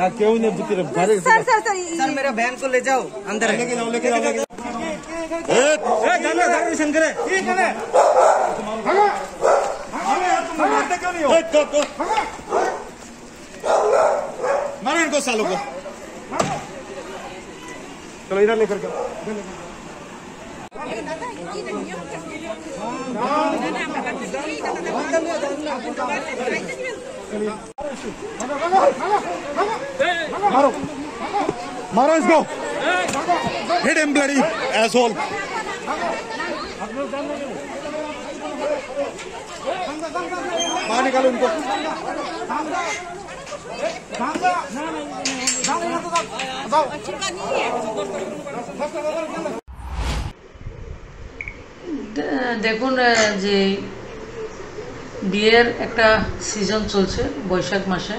क्यों नहीं बुकी रे बाहर सर सर सर सर मेरा वैन को ले जाओ अंदर लेके जाओ जानो धर्म शंकर है ठीक है भागो तुम मारते क्यों नहीं हो मारो इनको सालों को चलो इधर लेकर के मारो मारो इसको हिट हिम ब्लडी एसहोल बाहर निकालो इनको দেখুন যে বিয়ের একটা সিজন চলছে বৈশাখ মাসে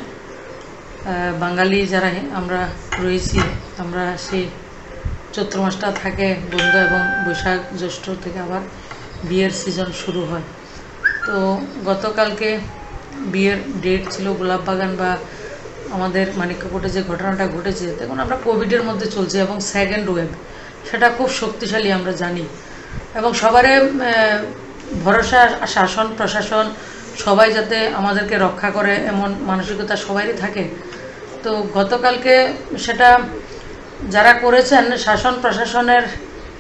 বাঙালি যারা আমরা রয়েছি আমরা সেই চৈত্র মাসটা থাকে বন্ধ এবং বৈশাখ জ্যৈষ্ঠ থেকে আবার বিয়ের সিজন শুরু হয় তো গতকালকে বিয়ের ডেট ছিল গোলাপবাগান বা আমাদের মানিক্যকোটে যে ঘটনাটা ঘটেছে দেখুন আমরা কোভিডের মধ্যে চলছি এবং সেকেন্ড ওয়েভ সেটা খুব শক্তিশালী আমরা জানি এবং সবারে ভরসা শাসন প্রশাসন সবাই যাতে আমাদেরকে রক্ষা করে এমন মানসিকতা সবারই থাকে তো গতকালকে সেটা যারা করেছেন শাসন প্রশাসনের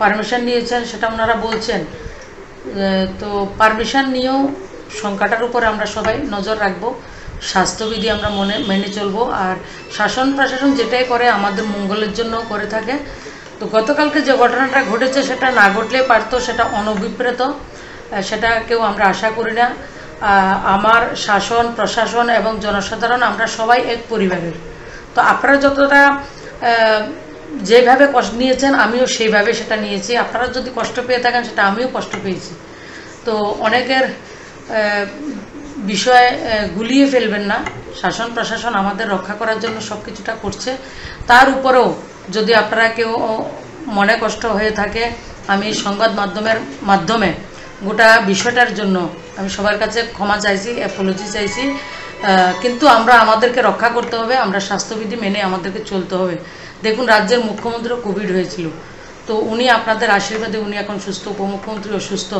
পারমিশন নিয়েছেন সেটা ওনারা বলছেন তো পারমিশন নিয়েও সংখ্যাটার উপর আমরা সবাই নজর রাখবো স্বাস্থ্যবিধি আমরা মেনে চলবো আর শাসন প্রশাসন যেটাই করে আমাদের মঙ্গলের জন্য করে থাকে তো গতকালকে যে ঘটনাটা ঘটেছে সেটা না ঘটলে পারতো সেটা অনভিপ্রেত সেটা কেউ আমরা আশা করি না আমার শাসন প্রশাসন এবং জনসাধারণ আমরা সবাই এক পরিবারের তো আপনারা যতটা যেভাবে কষ্ট নিয়েছেন আমিও সেইভাবে সেটা নিয়েছি আপনারা যদি কষ্ট পেয়ে থাকেন সেটা আমিও কষ্ট পেয়েছি তো অনেকের বিষয়ে গুলিয়ে ফেলবেন না শাসন প্রশাসন আমাদের রক্ষা করার জন্য সব কিছুটা করছে তার উপরেও যদি আপনারা কেউ মনে কষ্ট হয়ে থাকে আমি সংবাদ মাধ্যমে গোটা বিষয়টার জন্য আমি সবার কাছে ক্ষমা চাইছি অ্যাপোলজি চাইছি কিন্তু আমরা আমাদেরকে রক্ষা করতে হবে আমরা স্বাস্থ্যবিধি মেনে আমাদেরকে চলতে হবে দেখুন রাজ্যের মুখ্যমন্ত্রীও কোভিড হয়েছিল তো উনি আপনাদের আশীর্বাদে উনি এখন সুস্থ উপমুখ্যমন্ত্রী অসুস্থ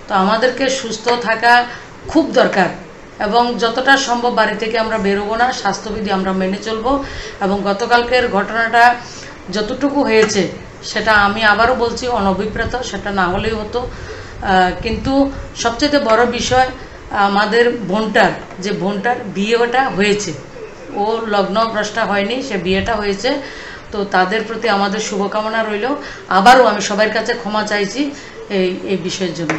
তো আমাদেরকে সুস্থ থাকা খুব দরকার এবং যতটা সম্ভব বাড়ি থেকে আমরা বেরোবো না স্বাস্থ্যবিধি আমরা মেনে চলবো এবং গতকালকের ঘটনাটা যতটুকু হয়েছে সেটা আমি আবারও বলছি অনভিপ্রেত সেটা না হলেই হতো কিন্তু সবচেয়ে বড় বিষয় আমাদের বোনটার বিয়েটা হয়েছে ও লগ্নভ্রষ্টা হয়নি সে বিয়েটা হয়েছে তো তাদের প্রতি আমাদের শুভকামনা রইল আবারও আমি সবার কাছে ক্ষমা চাইছি এই বিষয়ের জন্য